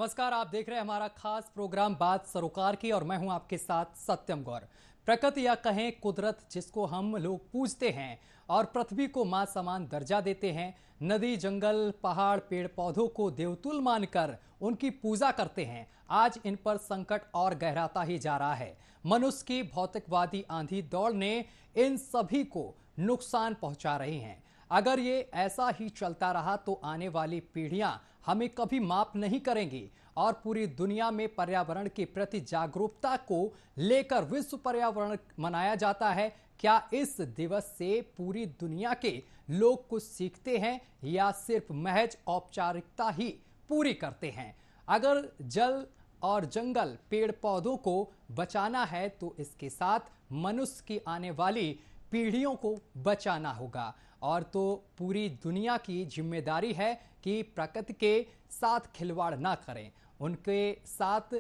नमस्कार, आप देख रहे हैं हमारा खास प्रोग्राम बात सरोकार की और मैं हूं आपके साथ सत्यम गौर। प्रकृति या कहें कुदरत, जिसको हम लोग पूजते हैं और पृथ्वी को मां समान दर्जा देते हैं, नदी, जंगल, पहाड़, पेड़ पौधों को देवतुल्य मानकर उनकी पूजा करते हैं, आज इन पर संकट और गहराता ही जा रहा है। मनुष्य की भौतिकवादी आंधी दौड़ ने इन सभी को नुकसान पहुंचा रही हैं। अगर ये ऐसा ही चलता रहा तो आने वाली पीढ़ियां हमें कभी माफ नहीं करेंगी और पूरी दुनिया में पर्यावरण के प्रति जागरूकता को लेकर विश्व पर्यावरण मनाया जाता है। क्या इस दिवस से पूरी दुनिया के लोग कुछ सीखते हैं या सिर्फ महज औपचारिकता ही पूरी करते हैं? अगर जल और जंगल, पेड़ पौधों को बचाना है तो इसके साथ मनुष्य की आने वाली पीढ़ियों को बचाना होगा और तो पूरी दुनिया की जिम्मेदारी है कि प्रकृति के साथ खिलवाड़ ना करें, उनके साथ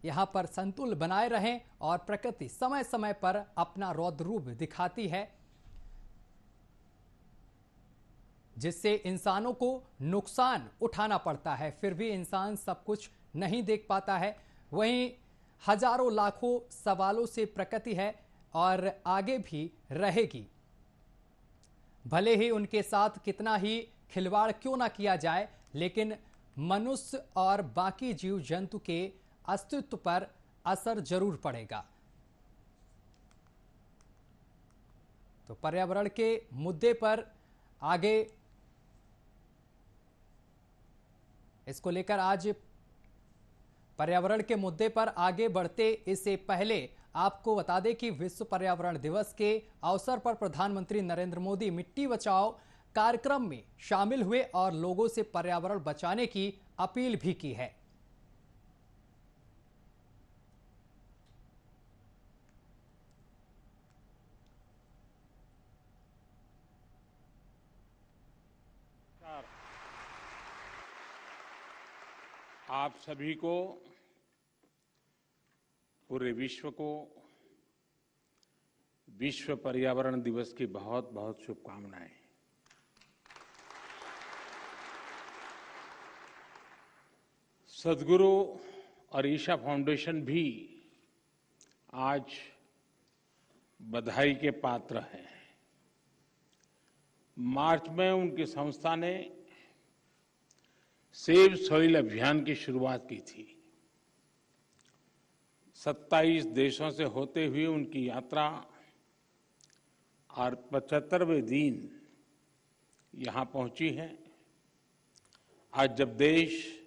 यहाँ पर संतुलन बनाए रहें और प्रकृति समय समय पर अपना रौद्र रूप दिखाती है, जिससे इंसानों को नुकसान उठाना पड़ता है। फिर भी इंसान सब कुछ नहीं देख पाता है। वहीं हजारों लाखों सवालों से प्रकृति है और आगे भी रहेगी, भले ही उनके साथ कितना ही खिलवाड़ क्यों ना किया जाए, लेकिन मनुष्य और बाकी जीव जंतु के अस्तित्व पर असर जरूर पड़ेगा। तो पर्यावरण के मुद्दे पर आगे इसको लेकर आज पर्यावरण के मुद्दे पर आगे बढ़ते इससे पहले आपको बता दें कि विश्व पर्यावरण दिवस के अवसर पर प्रधानमंत्री नरेंद्र मोदी मिट्टी बचाओ कार्यक्रम में शामिल हुए और लोगों से पर्यावरण बचाने की अपील भी की है। आप सभी को, पूरे विश्व को विश्व पर्यावरण दिवस की बहुत बहुत शुभकामनाएं। सद्गुरु और ईशा फाउंडेशन भी आज बधाई के पात्र है। मार्च में उनकी संस्था ने सेव सॉइल अभियान की शुरुआत की थी। 27 देशों से होते हुए उनकी यात्रा और 75वें दिन यहां पहुंची है। आज जब देश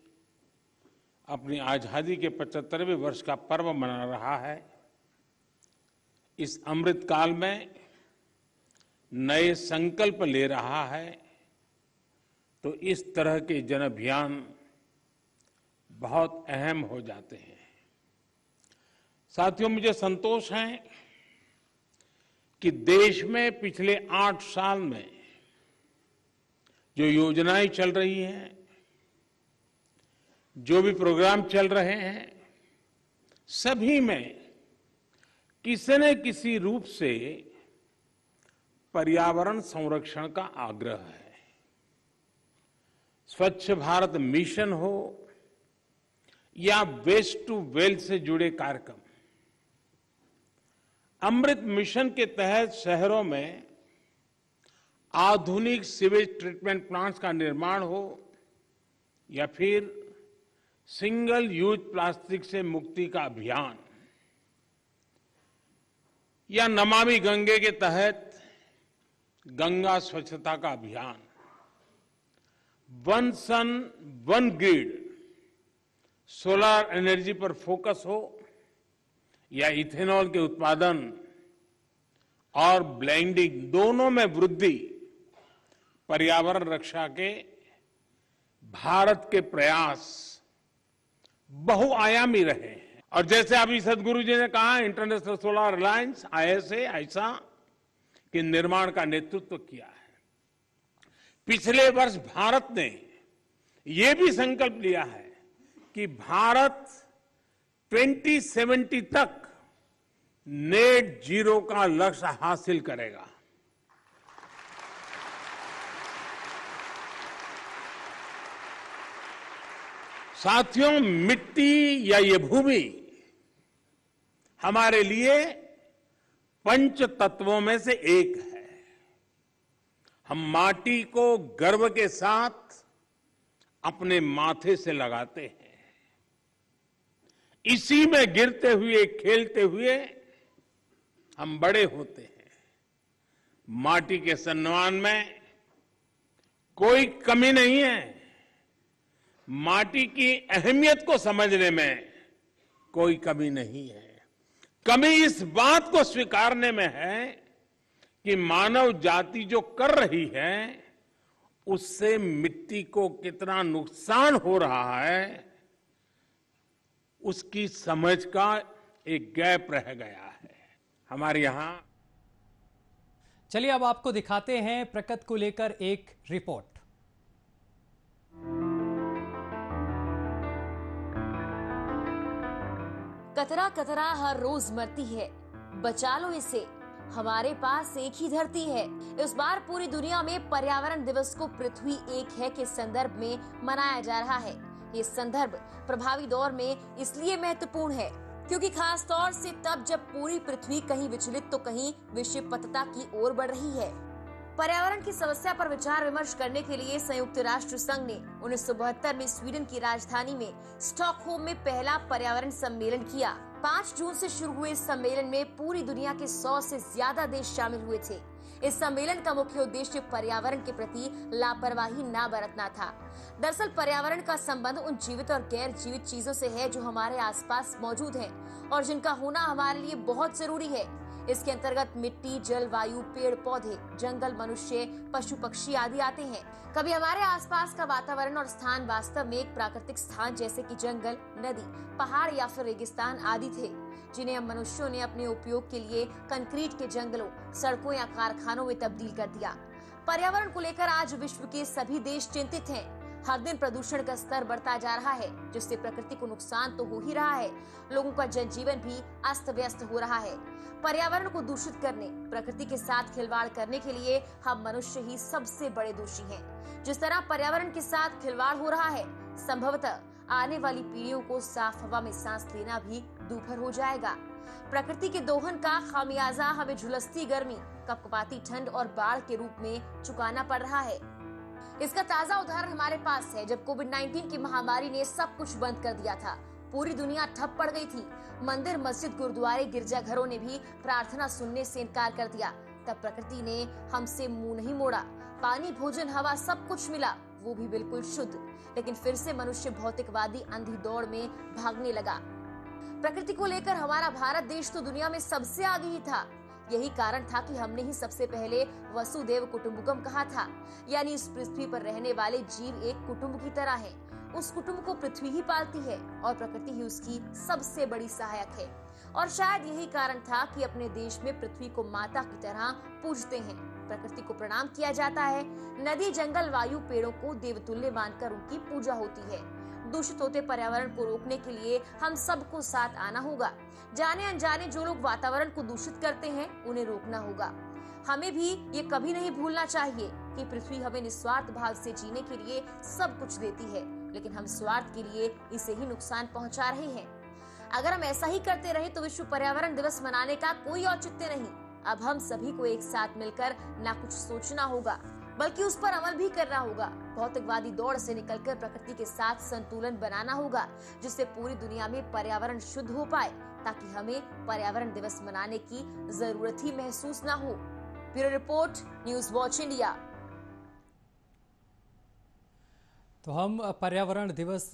अपनी आजादी के 75वें वर्ष का पर्व मना रहा है, इस अमृत काल में नए संकल्प ले रहा है, तो इस तरह के जन अभियान बहुत अहम हो जाते हैं। साथियों, मुझे संतोष है कि देश में पिछले 8 साल में जो योजनाएं चल रही हैं, जो भी प्रोग्राम चल रहे हैं, सभी में किसी न किसी रूप से पर्यावरण संरक्षण का आग्रह है। स्वच्छ भारत मिशन हो या वेस्ट टू वेल्थ से जुड़े कार्यक्रम, अमृत मिशन के तहत शहरों में आधुनिक सीवेज ट्रीटमेंट प्लांट्स का निर्माण हो या फिर सिंगल यूज प्लास्टिक से मुक्ति का अभियान, या नमामि गंगे के तहत गंगा स्वच्छता का अभियान, one sun one grid solar energy पर फोकस हो या इथेनॉल के उत्पादन और ब्लेंडिंग, दोनों में वृद्धि, पर्यावरण रक्षा के भारत के प्रयास बहुआयामी रहे हैं। और जैसे अभी सदगुरु जी ने कहा, इंटरनेशनल सोलर अलायंस ISA के निर्माण का नेतृत्व किया है। पिछले वर्ष भारत ने यह भी संकल्प लिया है कि भारत 2070 तक नेट जीरो का लक्ष्य हासिल करेगा। साथियों, मिट्टी या ये भूमि हमारे लिए पंच तत्वों में से एक है। हम माटी को गर्व के साथ अपने माथे से लगाते हैं। इसी में गिरते हुए, खेलते हुए हम बड़े होते हैं। माटी के सम्मान में कोई कमी नहीं है। माटी की अहमियत को समझने में कोई कमी नहीं है। कमी इस बात को स्वीकारने में है कि मानव जाति जो कर रही है उससे मिट्टी को कितना नुकसान हो रहा है, उसकी समझ का एक गैप रह गया है हमारे यहां। चलिए अब आपको दिखाते हैं प्रकृति को लेकर एक रिपोर्ट। कतरा कतरा हर रोज मरती है, बचा लो इसे, हमारे पास एक ही धरती है। इस बार पूरी दुनिया में पर्यावरण दिवस को पृथ्वी एक है के संदर्भ में मनाया जा रहा है। ये संदर्भ प्रभावी दौर में इसलिए महत्वपूर्ण है क्योंकि खास तौर से तब जब पूरी पृथ्वी कहीं विचलित तो कहीं विषमता की ओर बढ़ रही है। पर्यावरण की समस्या पर विचार विमर्श करने के लिए संयुक्त राष्ट्र संघ ने 1972 में स्वीडन की राजधानी में स्टॉकहोम में पहला पर्यावरण सम्मेलन किया। 5 जून से शुरू हुए इस सम्मेलन में पूरी दुनिया के 100 से ज्यादा देश शामिल हुए थे। इस सम्मेलन का मुख्य उद्देश्य पर्यावरण के प्रति लापरवाही न बरतना था। दरअसल पर्यावरण का संबंध उन जीवित और गैर जीवित चीजों से है जो हमारे आसपास मौजूद हैं और जिनका होना हमारे लिए बहुत जरूरी है। इसके अंतर्गत मिट्टी, जल, वायु, पेड़ पौधे, जंगल, मनुष्य, पशु पक्षी आदि आते हैं। कभी हमारे आसपास का वातावरण और स्थान वास्तव में एक प्राकृतिक स्थान जैसे कि जंगल, नदी, पहाड़ या फिर रेगिस्तान आदि थे, जिन्हें हम मनुष्यों ने अपने उपयोग के लिए कंक्रीट के जंगलों, सड़कों या कारखानों में तब्दील कर दिया। पर्यावरण को लेकर आज विश्व के सभी देश चिंतित हैं। हर दिन प्रदूषण का स्तर बढ़ता जा रहा है, जिससे प्रकृति को नुकसान तो हो ही रहा है, लोगों का जनजीवन भी अस्त व्यस्त हो रहा है। पर्यावरण को दूषित करने, प्रकृति के साथ खिलवाड़ करने के लिए हम मनुष्य ही सबसे बड़े दोषी हैं। जिस तरह पर्यावरण के साथ खिलवाड़ हो रहा है, संभवतः आने वाली पीढ़ियों को साफ हवा में सांस लेना भी दूभर हो जाएगा। प्रकृति के दोहन का खामियाजा हमें झुलसती गर्मी, कपकपाती ठंड और बाढ़ के रूप में चुकाना पड़ रहा है। इसका ताजा उदाहरण हमारे पास है जब कोविड-19 की महामारी ने सब कुछ बंद कर दिया था। पूरी दुनिया ठप पड़ गई थी। मंदिर, मस्जिद, गुरुद्वारे, गिरजाघरों ने भी प्रार्थना सुनने से इनकार कर दिया। तब प्रकृति ने हमसे मुंह नहीं मोड़ा। पानी, भोजन, हवा सब कुछ मिला, वो भी बिल्कुल शुद्ध। लेकिन फिर से मनुष्य भौतिकवादी अंधी दौड़ में भागने लगा। प्रकृति को लेकर हमारा भारत देश तो दुनिया में सबसे आगे ही था। यही कारण था कि हमने ही सबसे पहले वसुदेव कुटुंबकम कहा था, यानी इस पृथ्वी पर रहने वाले जीव एक कुटुंब की तरह हैं। उस कुटुंब को पृथ्वी ही पालती है और प्रकृति ही उसकी सबसे बड़ी सहायक है। और शायद यही कारण था कि अपने देश में पृथ्वी को माता की तरह पूजते हैं। प्रकृति को प्रणाम किया जाता है। नदी, जंगल, वायु, पेड़ों को देवतुल्य मानकर उनकी पूजा होती है। दूषित होते पर्यावरण को रोकने के लिए हम सबको साथ आना होगा। जाने अनजाने जो लोग वातावरण को दूषित करते हैं उन्हें रोकना होगा। हमें भी ये कभी नहीं भूलना चाहिए कि पृथ्वी हमें निस्वार्थ भाव से जीने के लिए सब कुछ देती है, लेकिन हम स्वार्थ के लिए इसे ही नुकसान पहुंचा रहे हैं। अगर हम ऐसा ही करते रहे तो विश्व पर्यावरण दिवस मनाने का कोई औचित्य नहीं। अब हम सभी को एक साथ मिलकर ना कुछ सोचना होगा बल्कि उस पर अमल भी करना होगा। भौतिकवादी दौड़ से निकलकर प्रकृति के साथ संतुलन बनाना होगा, जिससे पूरी दुनिया में पर्यावरण शुद्ध हो पाए, ताकि हमें पर्यावरण दिवस मनाने की जरूरत ही महसूस ना हो। Bureau report, news watch India. तो हम पर्यावरण दिवस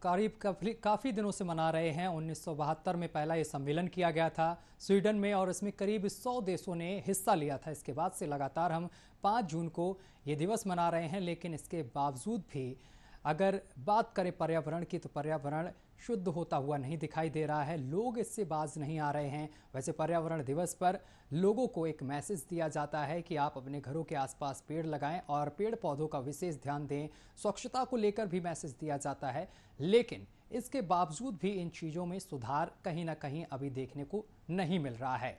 करीब काफ़ी दिनों से मना रहे हैं। 1972 में पहला ये सम्मेलन किया गया था स्वीडन में और इसमें करीब 100 देशों ने हिस्सा लिया था। इसके बाद से लगातार हम 5 जून को ये दिवस मना रहे हैं, लेकिन इसके बावजूद भी अगर बात करें पर्यावरण की तो पर्यावरण शुद्ध होता हुआ नहीं दिखाई दे रहा है। लोग इससे बाज नहीं आ रहे हैं। वैसे पर्यावरण दिवस पर लोगों को एक मैसेज दिया जाता है कि आप अपने घरों के आसपास पेड़ लगाएं और पेड़ पौधों का विशेष ध्यान दें। स्वच्छता को लेकर भी मैसेज दिया जाता है, लेकिन इसके बावजूद भी इन चीज़ों में सुधार कहीं ना कहीं अभी देखने को नहीं मिल रहा है,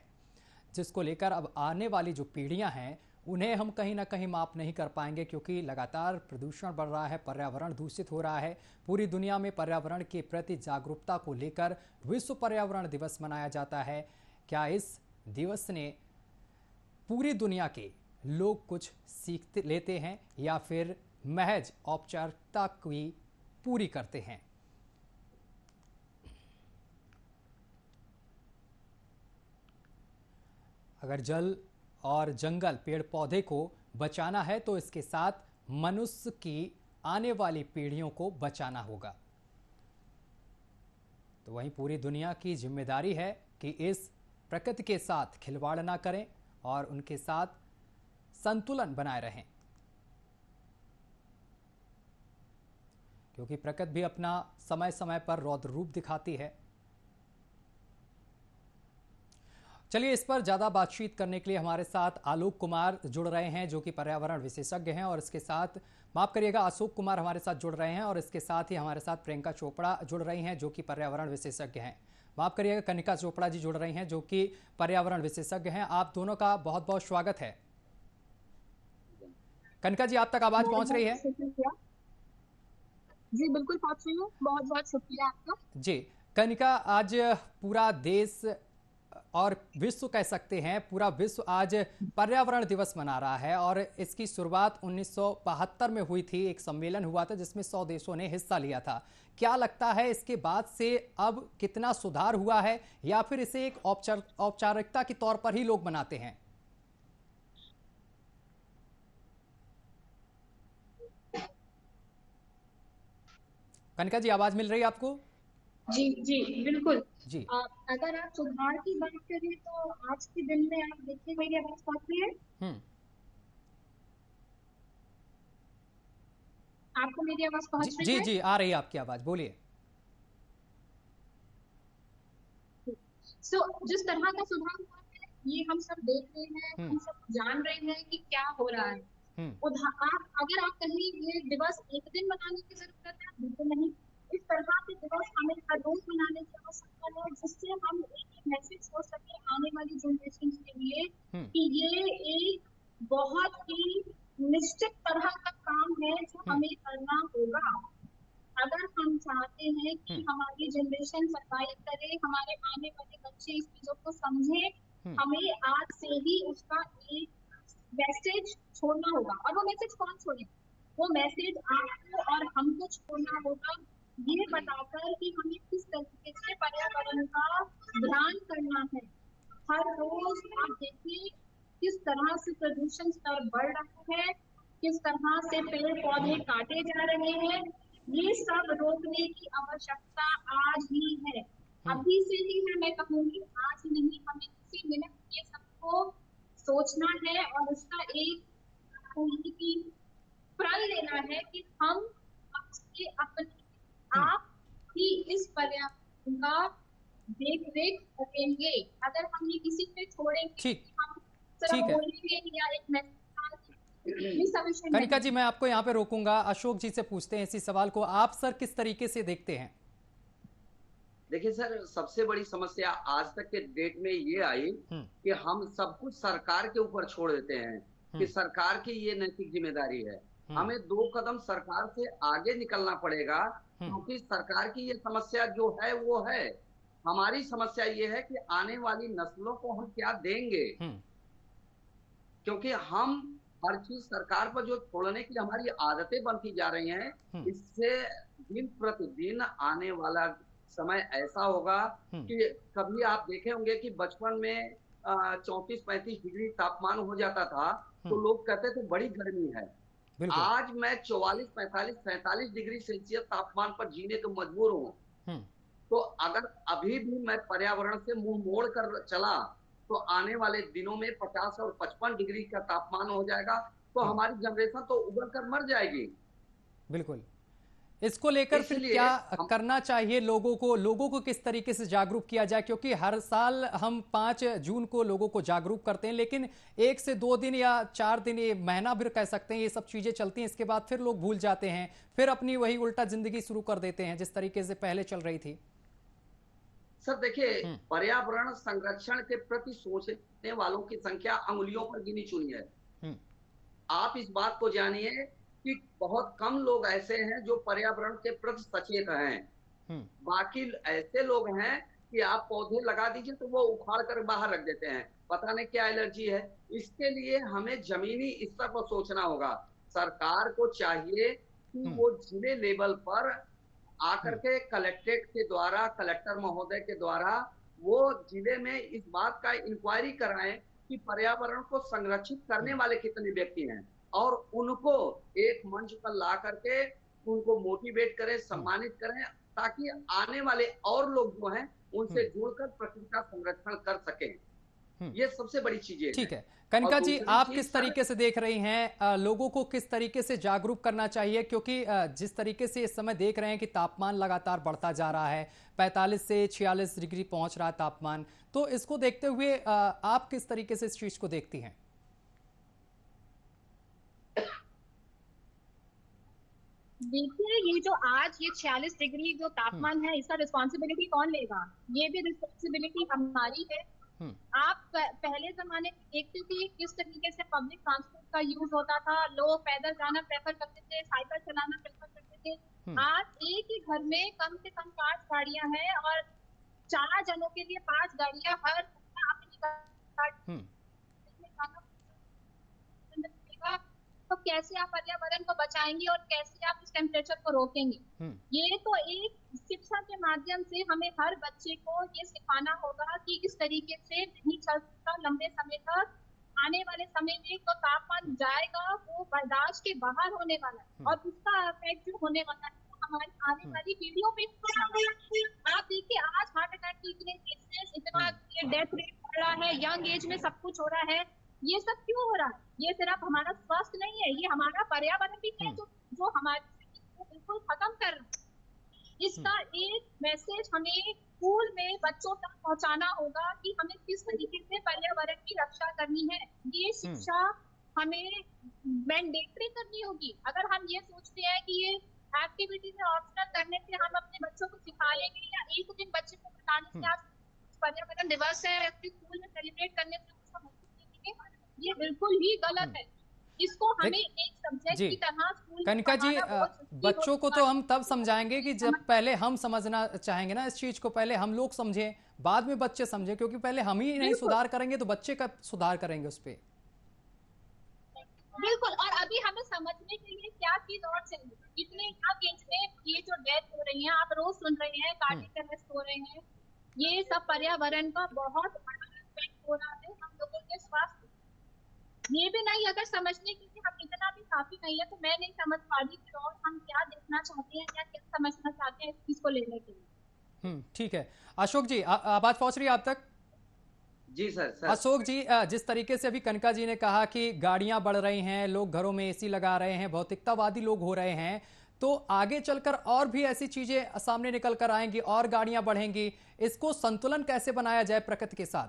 जिसको लेकर अब आने वाली जो पीढ़ियां हैं उन्हें हम कहीं ना कहीं माप नहीं कर पाएंगे, क्योंकि लगातार प्रदूषण बढ़ रहा है, पर्यावरण दूषित हो रहा है। पूरी दुनिया में पर्यावरण के प्रति जागरूकता को लेकर विश्व पर्यावरण दिवस मनाया जाता है। क्या इस दिवस ने पूरी दुनिया के लोग कुछ सीख लेते हैं या फिर महज औपचारिकता की पूरी करते हैं? अगर जल और जंगल, पेड़ पौधे को बचाना है तो इसके साथ मनुष्य की आने वाली पीढ़ियों को बचाना होगा। तो वहीं पूरी दुनिया की जिम्मेदारी है कि इस प्रकृति के साथ खिलवाड़ ना करें और उनके साथ संतुलन बनाए रहें, क्योंकि प्रकृति भी अपना समय समय पर रौद्र रूप दिखाती है। चलिए, इस पर ज्यादा बातचीत करने के लिए हमारे साथ आलोक कुमार जुड़ रहे हैं, जो कि पर्यावरण विशेषज्ञ हैं, और इसके साथ माफ करिएगा अशोक कुमार हमारे साथ जुड़ रहे हैं, और इसके साथ ही हमारे साथ प्रियंका चोपड़ा जुड़ रही हैं, जो कि पर्यावरण विशेषज्ञ हैं। माफ करिएगा कनिका चोपड़ा जी जुड़ रही हैं, जो कि पर्यावरण विशेषज्ञ हैं। आप दोनों का बहुत बहुत स्वागत है। कनिका जी, आप तक आवाज पहुंच रही है? जी बिल्कुल पहुंच रही है। बहुत बहुत शुक्रिया आपका। जी कनिका, आज पूरा देश और विश्व कह सकते हैं, पूरा विश्व आज पर्यावरण दिवस मना रहा है, और इसकी शुरुआत 1972 में हुई थी। एक सम्मेलन हुआ था जिसमें 100 देशों ने हिस्सा लिया था। क्या लगता है इसके बाद से अब कितना सुधार हुआ है, या फिर इसे एक औपचारिकता के तौर पर ही लोग मनाते हैं? कनिका जी, आवाज मिल रही है आपको? जी जी बिल्कुल जी। अगर आप सुधार की बात करें तो आज के दिन में आप देखिए मेरी आवाज पहुंच रही है? आपको मेरी आवाज पहुंच रही है? जी जी, आ रही है आपकी आवाज, बोलिए। जिस तरह का सुधार हुआ है ये हम सब देख रहे हैं, हम सब जान रहे हैं कि क्या हो रहा है। अगर आप कहीं ये दिवस एक दिन मनाने की जरूरत है, बिल्कुल नहीं। इस तरह के दिवस हमें हर रोज मनाने की आवश्यकता है, जिससे हम एक मैसेज छोड़ सके आने वाली जनरेशन के लिए कि ये एक बहुत ही निश्चित तरह का काम है जो हमें करना होगा। अगर हम चाहते हैं कि हमारी जनरेशन सर्वाइव करे, हमारे आने वाले बच्चे इस चीजों को समझे, हमें आज से ही उसका एक मैसेज छोड़ना होगा। और वो मैसेज कौन छोड़े? वो मैसेज आपको और हमको छोड़ना होगा, ये बताकर कि हमें किस तरीके से पर्यावरण का ध्यान करना है। हर रोज आप देखिए किस तरह से प्रदूषण स्तर बढ़ रहा है, किस तरह से पेड़ पौधे काटे जा रहे हैं। ये सब रोकने की आवश्यकता आज ही है, अभी से ही है। मैं कहूंगी आज ही नहीं, हमें इसी मिनट ये सबको सोचना है और उसका एक प्रण लेना है कि हम अपने आप ही इस पर्यावरण का देख रेख करेंगे। अगर हम ये किसी पे छोड़ेंगे, हम सिर्फ बोलेंगे या एक मैसेज। कनिका जी, मैं आपको यहाँ पे रोकूंगा, अशोक जी से पूछते हैं इसी सवाल को। आप सर किस तरीके से देखते हैं? देखिए सर, सबसे बड़ी समस्या आज तक के डेट में ये आई कि हम सब कुछ सरकार के ऊपर छोड़ देते हैं कि सरकार की ये नैतिक जिम्मेदारी है। हमें 2 कदम सरकार से आगे निकलना पड़ेगा, क्योंकि सरकार की ये समस्या जो है वो है। हमारी समस्या ये है कि आने वाली नस्लों को हम क्या देंगे, क्योंकि हम हर चीज सरकार पर जो छोड़ने की हमारी आदतें बनती जा रही हैं, इससे दिन प्रतिदिन आने वाला समय ऐसा होगा कि कभी आप देखे होंगे कि बचपन में 34-35 डिग्री तापमान हो जाता था तो लोग कहते थे बड़ी गर्मी है। आज मैं 44, 45, 47 डिग्री सेल्सियस तापमान पर जीने को मजबूर हूँ। तो अगर अभी भी मैं पर्यावरण से मुंह मोड़ कर चला तो आने वाले दिनों में 50 और 55 डिग्री का तापमान हो जाएगा, तो हमारी जनरेशन तो उबल कर मर जाएगी। बिल्कुल। इसको लेकर फिर क्या करना चाहिए लोगों को किस तरीके से जागरूक किया जाए? क्योंकि हर साल हम 5 जून को लोगों को जागरूक करते हैं, लेकिन 1 से 2 दिन या 4 दिन, ये महीना भी कह सकते हैं, ये सब चीजें चलती हैं। इसके बाद फिर लोग भूल जाते हैं, फिर अपनी वही उल्टा जिंदगी शुरू कर देते हैं जिस तरीके से पहले चल रही थी। सर देखिए, पर्यावरण संरक्षण के प्रति सोचने वालों की संख्या अंगुलियों पर गिनी चुनी है। आप इस बात को जानिए कि बहुत कम लोग ऐसे हैं जो पर्यावरण के प्रति सचेत हैं। बाकी ऐसे लोग हैं कि आप पौधे लगा दीजिए तो वो उखाड़ कर बाहर रख देते हैं, पता नहीं क्या एलर्जी है। इसके लिए हमें जमीनी स्तर पर सोचना होगा। सरकार को चाहिए कि वो जिले लेवल पर आकर के कलेक्ट्रेट के द्वारा, कलेक्टर महोदय के द्वारा वो जिले में इस बात का इंक्वायरी कराएं कि पर्यावरण को संरक्षित करने वाले कितने व्यक्ति हैं, और उनको एक मंच पर ला करके उनको मोटिवेट करें, सम्मानित करें, ताकि आने वाले और लोग जो हैं उनसे जुड़कर प्रकृति का संरक्षण कर सकें। ये सबसे बड़ी चीजें ठीक है। कनिका जी, आप किस तरीके से देख रही हैं, लोगों को किस तरीके से जागरूक करना चाहिए? क्योंकि जिस तरीके से इस समय देख रहे हैं कि तापमान लगातार बढ़ता जा रहा है, 45 से 46 डिग्री पहुंच रहा है तापमान, तो इसको देखते हुए आप किस तरीके से इस चीज को देखती हैं? देखिए, ये जो आज ये 46 डिग्री जो तापमान है, इसका रिस्पॉन्सिबिलिटी कौन लेगा? ये भी रिस्पॉन्सिबिलिटी हमारी है। आप पहले जमाने में देखते थे किस तरीके से पब्लिक ट्रांसपोर्ट का यूज होता था, लोग पैदल जाना प्रेफर करते थे, साइकिल चलाना प्रेफर करते थे। आज एक ही घर में कम से कम 5 गाड़ियां हैं, और 4 जनों के लिए 5 गाड़ियां हर अपनी तो कैसे आप पर्यावरण को बचाएंगे और कैसे आप इस टेम्परेचर को रोकेंगे? ये तो एक शिक्षा के माध्यम से हमें हर बच्चे को ये सिखाना होगा कि इस तरीके से नहीं चल सकता लंबे समय तक। आने वाले समय में तो तापमान जाएगा, वो बर्दाश्त के बाहर होने वाला है, और उसका इफेक्ट जो होने वाला है हमारी आने वाली पीढ़ियों पे। आप देखिए, आज हार्ट अटैक के इतने केसेस, इतना डेथ रेट बढ़ रहा है, यंग एज में सब कुछ हो रहा है। ये सब क्यों हो रहा है? ये सिर्फ हमारा स्वास्थ्य नहीं है, ये हमारा पर्यावरण भी है जो हमारे बिल्कुल खत्म कर रहा है। इसका एक मैसेज हमें स्कूल में बच्चों तक पहुंचाना होगा कि हमें किस तरीके से पर्यावरण की रक्षा करनी है। ये शिक्षा हमें मैंडेटरी करनी होगी। अगर हम ये सोचते हैं कि ये एक्टिविटी में ऑप्शनल करने से हम अपने बच्चों को सिखा लेंगे, या एक दिन बच्चे को बताने से आज पर्यावरण दिवस है स्कूल में सेलिब्रेट करने से उसका ये बिल्कुल ही गलत है। इसको हमें एक सब्जेक्ट की तरह स्कूल में कनिका जी, बच्चों को तो हम तब समझाएंगे कि जब पहले हम समझना चाहेंगे ना इस चीज को, पहले हम लोग समझें, बाद में बच्चे समझें, क्योंकि पहले हम ही नहीं सुधार करेंगे तो बच्चे कब सुधार करेंगे उस पे? बिल्कुल। और अभी हमें समझने के लिए क्या चीज और चाहिए? इतने यंग एज में ये जो डेथ हो रही है, आप रोज सुन रहे हैं कार्डियक अरेस्ट हो रहे हैं, ये सब पर्यावरण का बहुत बड़ा इफेक्ट हो रहा है हम लोगों के स्वास्थ्य। ये भी नहीं, अगर समझने के लिए हम इतना भी काफी नहीं है, तो मैं नहीं समझ पा रही कि और हम क्या देखना चाहते हैं या क्या समझना चाहते हैं इस चीज को लेने के लिए। ठीक है। अशोक जी, आवाज पहुंच रही है आप तक? जी सर। अशोक जी, जिस तरीके से अभी कनिका जी ने कहा कि गाड़ियां बढ़ रही हैं, लोग घरों में एसी लगा रहे हैं, भौतिकतावादी लोग हो रहे हैं, तो आगे चलकर और भी ऐसी चीजें सामने निकल कर आएंगी और गाड़ियां बढ़ेंगी। इसको संतुलन कैसे बनाया जाए प्रकृति के साथ?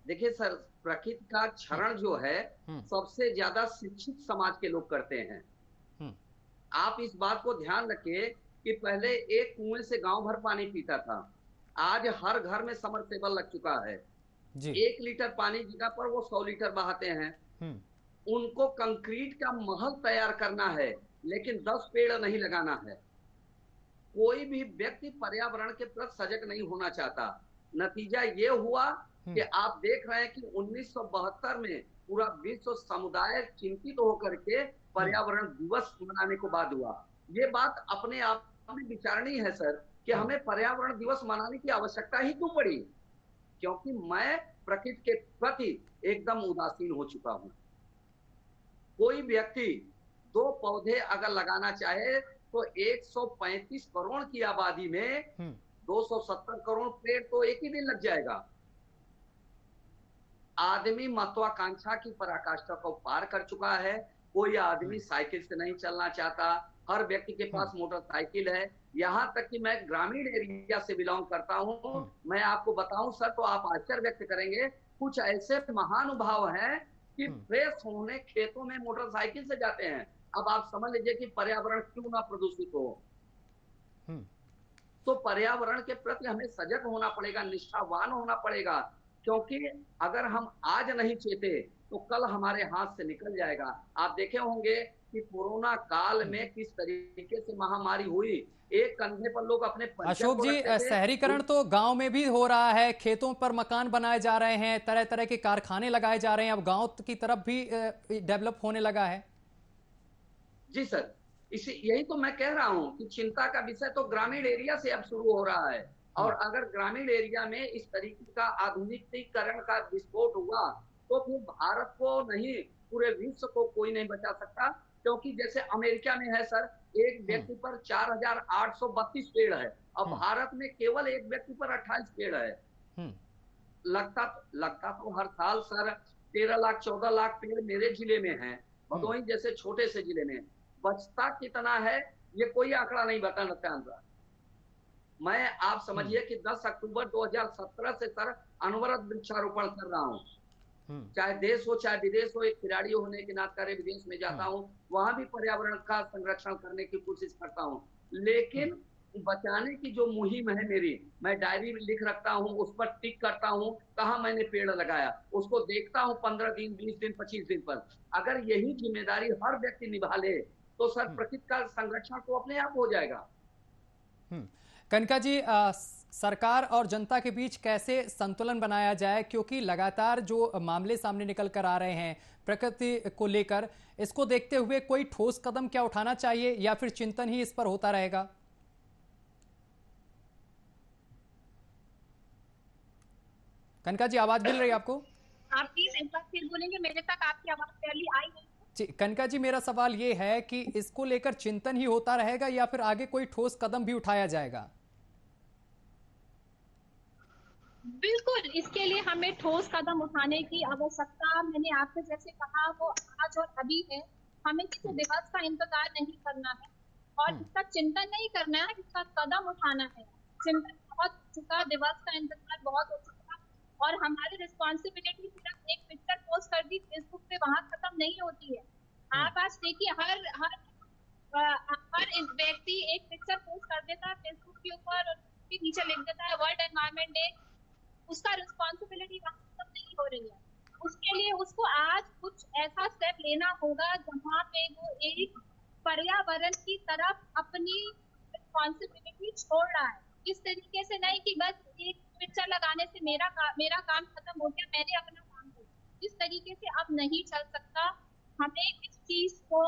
देखिए सर, प्रकृति का क्षरण जो है सबसे ज्यादा शिक्षित समाज के लोग करते हैं। आप इस बात को ध्यान रखिए कि पहले एक कुएं से गांव भर पानी पीता था, आज हर घर में समरसेबल लग चुका है जी। 1 लीटर पानी की जगह पर वो 100 लीटर बहाते हैं। उनको कंक्रीट का महल तैयार करना है, लेकिन 10 पेड़ नहीं लगाना है। कोई भी व्यक्ति पर्यावरण के प्रति सजग नहीं होना चाहता। नतीजा ये हुआ कि आप देख रहे हैं कि 1972 में पूरा विश्व समुदाय चिंतित होकर के पर्यावरण दिवस मनाने को बाद हुआ। ये बात अपने आप में विचारणीय है सर, कि हमें पर्यावरण दिवस मनाने की आवश्यकता ही क्यों पड़ी? क्योंकि मैं प्रकृति के प्रति एकदम उदासीन हो चुका हूं। कोई व्यक्ति 2 पौधे अगर लगाना चाहे तो 135 करोड़ की आबादी में 270 करोड़ पेड़ तो एक ही दिन लग जाएगा। आदमी महत्वाकांक्षा की पराकाष्ठा को पार कर चुका है। कोई आदमी साइकिल से नहीं चलना चाहता, हर व्यक्ति के पास मोटरसाइकिल है। यहाँ तक कि मैं ग्रामीण एरिया से बिलोंग करता हूँ। मैं आपको बताऊं सर, तो आप आश्चर्य व्यक्त करेंगे, कुछ ऐसे महानुभाव हैं कि फ्रेश होने खेतों में मोटरसाइकिल से जाते हैं। अब आप समझ लीजिए कि पर्यावरण क्यों ना प्रदूषित हो। तो पर्यावरण के प्रति हमें सजग होना पड़ेगा, निष्ठावान होना पड़ेगा, क्योंकि अगर हम आज नहीं चेते तो कल हमारे हाथ से निकल जाएगा। आप देखे होंगे कि कोरोना काल में किस तरीके से महामारी हुई, एक कंधे पर लोग अपने परिजन अशोक को जी, रखते थे। शहरीकरण तो गांव में भी हो रहा है, खेतों पर मकान बनाए जा रहे हैं, तरह तरह के कारखाने लगाए जा रहे हैं, अब गांव की तरफ भी डेवलप होने लगा है। जी सर, यही तो मैं कह रहा हूं कि चिंता का विषय तो ग्रामीण एरिया से अब शुरू हो रहा है। और अगर ग्रामीण एरिया में इस तरीके का आधुनिकीकरण का विस्फोट हुआ तो फिर भारत को नहीं, पूरे विश्व को कोई नहीं बचा सकता। क्योंकि जैसे अमेरिका में है सर, एक व्यक्ति पर 4,832 पेड़ है, और भारत में केवल एक व्यक्ति पर 28 पेड़ है। लगता तो हर साल सर 13 लाख 14 लाख पेड़ मेरे जिले में है, भदोही जैसे छोटे से जिले में। बचता कितना है ये कोई आंकड़ा नहीं बताना चाहता मैं। आप समझिए कि 10 अक्टूबर 2017 से सर अनवरत वृक्षारोपण कर रहा हूँ, चाहे देश हो चाहे विदेश हो। एक खिलाड़ी होने के नाते विदेश में जाता हूँ, वहां भी पर्यावरण का संरक्षण करने की कोशिश करता हूँ। लेकिन बचाने की जो मुहिम है मेरी, मैं डायरी लिख रखता हूँ, उस पर टिक करता हूँ कहाँ मैंने पेड़ लगाया, उसको देखता हूँ 15 दिन 20 दिन 25 दिन पर। अगर यही जिम्मेदारी हर व्यक्ति निभा ले तो सर प्रकृति का संरक्षण तो अपने आप हो जाएगा। कनका जी, सरकार और जनता के बीच कैसे संतुलन बनाया जाए, क्योंकि लगातार जो मामले सामने निकल कर आ रहे हैं प्रकृति को लेकर, इसको देखते हुए कोई ठोस कदम क्या उठाना चाहिए या फिर चिंतन ही इस पर होता रहेगा? कनका जी, आवाज मिल रही है आपको? आप प्लीज एक बार फिर बोलेंगे, मेरे तक आपकी आवाज पहले आई नहीं। जी कनका जी, मेरा सवाल ये है कि इसको लेकर चिंतन ही होता रहेगा या फिर आगे कोई ठोस कदम भी उठाया जाएगा? बिल्कुल, इसके लिए हमें ठोस कदम उठाने की आवश्यकता, मैंने आपसे जैसे कहा, वो आज और अभी है। हमें किसी दिवस का इंतजार नहीं करना है और इसका चिंतन नहीं करना है, इसका कदम उठाना है। चिंतन बहुत हो चुका, दिवस का इंतजार बहुत हो चुका, और हमारी रिस्पॉन्सिबिलिटी सिर्फ एक पिक्चर पोस्ट कर दी फेसबुक पे वहां खत्म नहीं होती है। आप आज देखिए, हर व्यक्ति एक पिक्चर पोस्ट कर देता है फेसबुक के ऊपर और उसके नीचे लिख देता है वर्ल्ड एनवायरनमेंट डे। उसका रिस्पॉन्सिबिलिटी खत्म नहीं हो रही है। उसके लिए उसको आज कुछ ऐसा स्टेप लेना होगा जहाँ पे वो एक पर्यावरण की तरफ अपनी रिस्पॉन्सिबिलिटी छोड़ रहा है। इस तरीके से नहीं कि बस एक पिक्चर लगाने से मेरा काम खत्म हो गया, मैंने अपना काम कर दिया। इस तरीके से अब नहीं चल सकता। हमें इस चीज को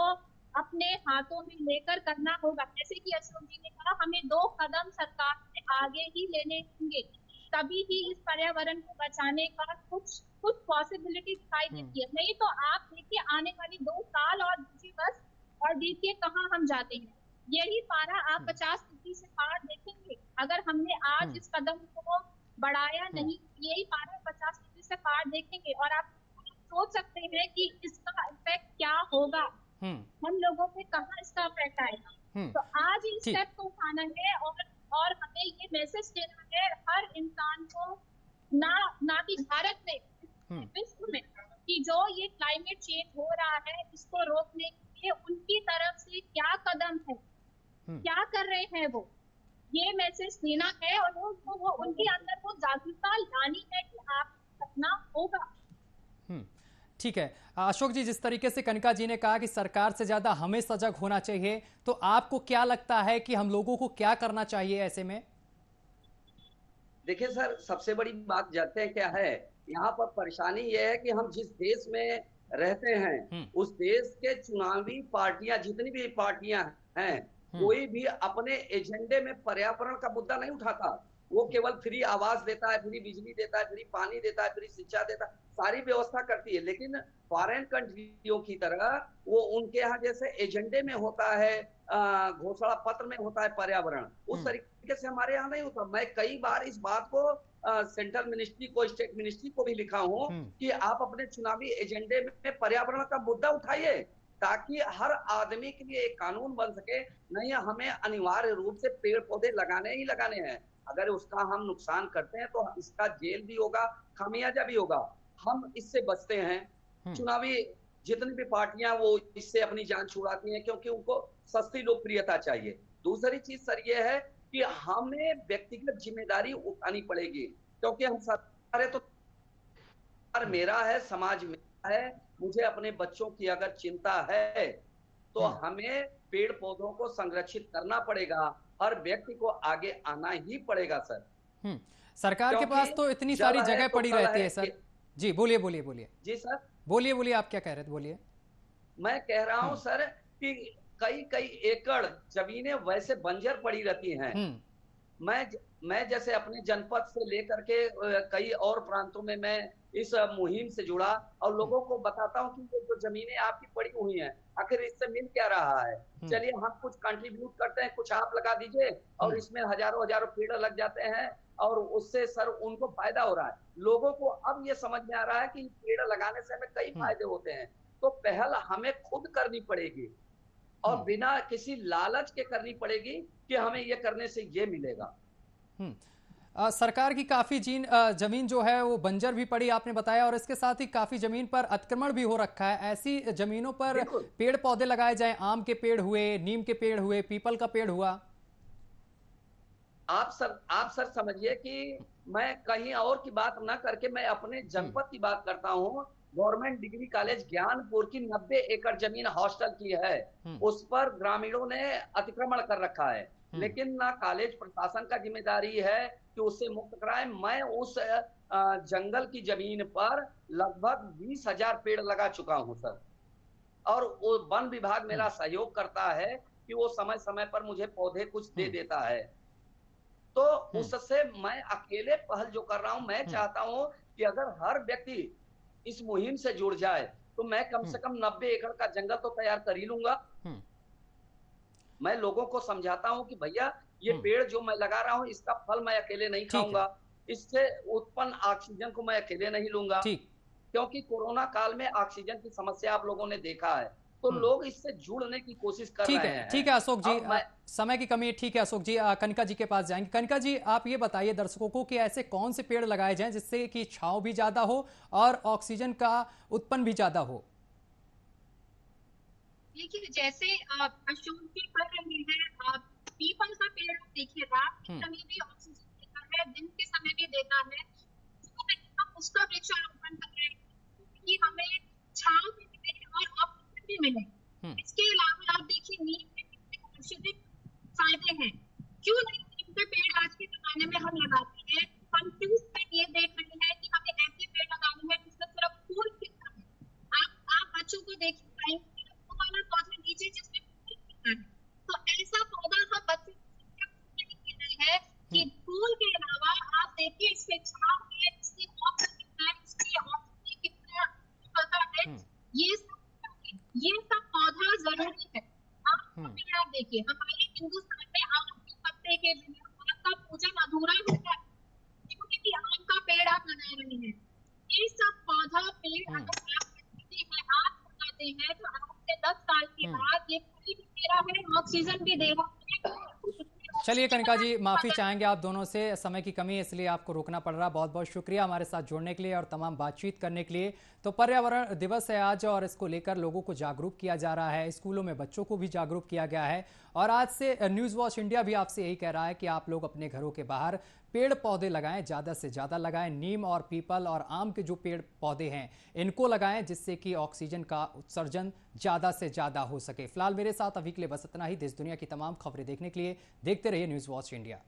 अपने हाथों में लेकर करना होगा। जैसे कि अशोक जी ने कहा, हमें 2 कदम सरकार से आगे ही लेने होंगे, तभी ही इस पर्यावरण को बचाने का कुछ पॉसिबिलिटी दिखाई देती है। नहीं तो आप देखिए आने वाली 2 साल और दूसरी बस, और देखिए कहाँ हम जाते हैं। यही पारा आप 50 डिग्री से पार देखेंगे। अगर हमने आज इस कदम को बढ़ाया नहीं, यही पारा 50 डिग्री से पार देखेंगे। और आप सोच सकते हैं कि इसका इफेक्ट क्या होगा, हम लोगों पे कहाँ इसका इफेक्ट आएगा। तो आज ही स्टेप को उठाना है और हमें ये मैसेज देना है हर इंसान को, ना कि भारत में, विश्व में, कि जो ये क्लाइमेट चेंज हो रहा है इसको रोकने के लिए उनकी तरफ से क्या कदम है, क्या कर रहे हैं वो, ये मैसेज देना है। और वो उनके अंदर वो जागरूकता लानी है कि आप करना होगा। ठीक है अशोक जी, जिस तरीके से कनका जी ने कहा कि सरकार से ज्यादा हमें सजग होना चाहिए, तो आपको क्या लगता है कि हम लोगों को क्या करना चाहिए ऐसे में? देखिए सर, सबसे बड़ी बात जानते हैं क्या है, यहाँ पर परेशानी यह है कि हम जिस देश में रहते हैं उस देश के चुनावी पार्टियां, जितनी भी पार्टियां हैं, कोई भी अपने एजेंडे में पर्यावरण का मुद्दा नहीं उठाता। वो केवल फ्री आवास देता है, फ्री बिजली देता है, फ्री पानी देता है, फ्री शिक्षा देता है, सारी व्यवस्था करती है। लेकिन फॉरेन कंट्रियों की तरह वो उनके यहाँ जैसे एजेंडे में होता है, घोषणा पत्र में होता है पर्यावरण, उस तरीके से हमारे यहाँ नहीं होता। मैं कई बार इस बात को सेंट्रल मिनिस्ट्री को, स्टेट मिनिस्ट्री को भी लिखा हूँ कि आप अपने चुनावी एजेंडे में पर्यावरण का मुद्दा उठाइए, ताकि हर आदमी के लिए एक कानून बन सके। नहीं, हमें अनिवार्य रूप से पेड़ पौधे लगाने ही लगाने हैं। अगर उसका हम नुकसान करते हैं तो इसका जेल भी होगा, खामियाजा भी होगा। हम इससे बचते हैं। चुनावी जितनी भी पार्टियां वो इससे अपनी जान छुड़ाती हैं, क्योंकि उनको सस्ती लोकप्रियता चाहिए। दूसरी चीज सर ये है कि हमें व्यक्तिगत जिम्मेदारी उठानी पड़ेगी, क्योंकि हम सारे तो मेरा है, समाज है, मुझे अपने बच्चों की अगर चिंता है, तो हमें पेड़ पौधों को संरक्षित करना पड़ेगा। हर व्यक्ति को आगे आना ही पड़ेगा सर। सरकार के पास तो इतनी सारी जगह पड़ी रहती है सर। जी बोलिए बोलिए बोलिए। जी सर बोलिए बोलिए, आप क्या कह रहे थे, बोलिए। मैं कह रहा हूं सर कि कई कई एकड़ जमीनें वैसे बंजर पड़ी रहती हैं। मैं जैसे अपने जनपद से लेकर के कई और प्रांतों में मैं इस मुहिम से जुड़ा और लोगों को बताता हूं कि ये जो जमीनें आपकी पड़ी हुई हैं, आखिर इससे मिल क्या रहा है। चलिए हम कुछ कंट्रीब्यूट करते हैं, कुछ आप लगा दीजिए और इसमें हजारों हजारों पेड़ लग जाते हैं और उससे सर उनको फायदा हो रहा है। लोगों को अब ये समझ में आ रहा है कि पेड़ लगाने से हमें कई फायदे होते हैं। तो पहल हमें खुद करनी पड़ेगी और बिना किसी लालच के करनी पड़ेगी कि हमें ये करने से ये मिलेगा। सरकार की काफी जमीन जो है वो बंजर भी पड़ी, आपने बताया, और इसके साथ ही काफी जमीन पर अतिक्रमण भी हो रखा है। ऐसी जमीनों पर पेड़ पौधे लगाए जाएं, आम के पेड़ हुए, नीम के पेड़ हुए, पीपल का पेड़ हुआ। आप सर समझिए कि मैं कहीं और की बात ना करके मैं अपने जनपद की बात करता हूँ। गवर्नमेंट डिग्री कॉलेज ज्ञानपुर की 90 एकड़ जमीन हॉस्टल की है, उस पर ग्रामीणों ने अतिक्रमण कर रखा है, लेकिन ना कॉलेज प्रशासन का जिम्मेदारी है कि उससे मुक्त कराए। मैं उस जंगल की जमीन पर लगभग 20,000 पेड़ लगा चुका हूं सर, और वो वन विभाग मेरा सहयोग करता है कि वो समय समय पर मुझे पौधे कुछ दे देता है। तो उससे मैं अकेले पहल जो कर रहा हूं, मैं चाहता हूं कि अगर हर व्यक्ति इस मुहिम से जुड़ जाए तो मैं कम से कम 90 एकड़ का जंगल तो तैयार कर ही लूंगा। मैं लोगों को समझाता हूं कि भैया ये पेड़ जो मैं लगा रहा हूं इसका फल मैं अकेले नहीं खाऊंगा, इससे उत्पन्न ऑक्सीजन को मैं अकेले नहीं लूंगा, क्योंकि कोरोना काल में ऑक्सीजन की समस्या आप लोगों ने देखा है, तो लोग इससे जुड़ने की कोशिश कर रहे हैं। ठीक है अशोक जी, समय की कमी है। ठीक है अशोक जी, कनिका जी के पास जाएंगे। कनिका जी, आप ये बताइए दर्शकों को कि ऐसे कौन से पेड़ लगाए जाएं जिससे कि छांव भी ज्यादा हो और ऑक्सीजन का उत्पन्न भी ज्यादा हो। देखिए जैसे अशोक जी कर रहे हैं, पीपल का पेड़ देखिए, रात के समय भी ऑक्सीजन देता है, दिन के समय भी देता है, तो उसका वृक्षारोपण कर रहे हैं कि हमें छांव भी मिले और ऑक्सीजन भी मिले। इसके अलावा आप देखिए नीम के कितने औषधि फायदे हैं, क्यों नहीं नीम के पेड़ आज के जमाने में हम लगाते हैं। हम क्यों ये देख रहे हैं कि हमें ऐसे पेड़ लगाने हैं जिसमें सिर्फ फूल खिलता है। आप बच्चों को देखिए पौधा नीचे जिसमें फूल खिलता है, तो ऐसा पौधा हम बच्चों को है कि फूल के अलावा आप देखिए इसके छांव है, इसकी ऑक्सीजन कितना है, इसकी ऑक्सीजन कितना पता है, ये सब पौधा जरूरी है। आप देखिए हमारे हिंदुस्तान में आम के पत्ते के बिना आम का पूजन अधूरा होता है, क्योंकि आम का पेड़ आप लगा रहे हैं। ये सब पौधा पेड़ अगर आप लगाते हैं, आप लगाते हैं, तो आपसे 10 साल के बाद ये फूल भी दे रहा है, ऑक्सीजन भी दे रहा है। चलिए कनिका जी, माफी चाहेंगे आप दोनों से, समय की कमी है इसलिए आपको रोकना पड़ रहा। बहुत बहुत शुक्रिया हमारे साथ जुड़ने के लिए और तमाम बातचीत करने के लिए। तो पर्यावरण दिवस है आज और इसको लेकर लोगों को जागरूक किया जा रहा है, स्कूलों में बच्चों को भी जागरूक किया गया है। और आज से न्यूज़ वॉच इंडिया भी आपसे यही कह रहा है कि आप लोग अपने घरों के बाहर पेड़ पौधे लगाएं, ज़्यादा से ज़्यादा लगाएं। नीम और पीपल और आम के जो पेड़ पौधे हैं इनको लगाएं, जिससे कि ऑक्सीजन का उत्सर्जन ज़्यादा से ज़्यादा हो सके। फिलहाल मेरे साथ अभी के लिए बस इतना ही। देश दुनिया की तमाम खबरें देखने के लिए देखते रहिए न्यूज़ वॉच इंडिया।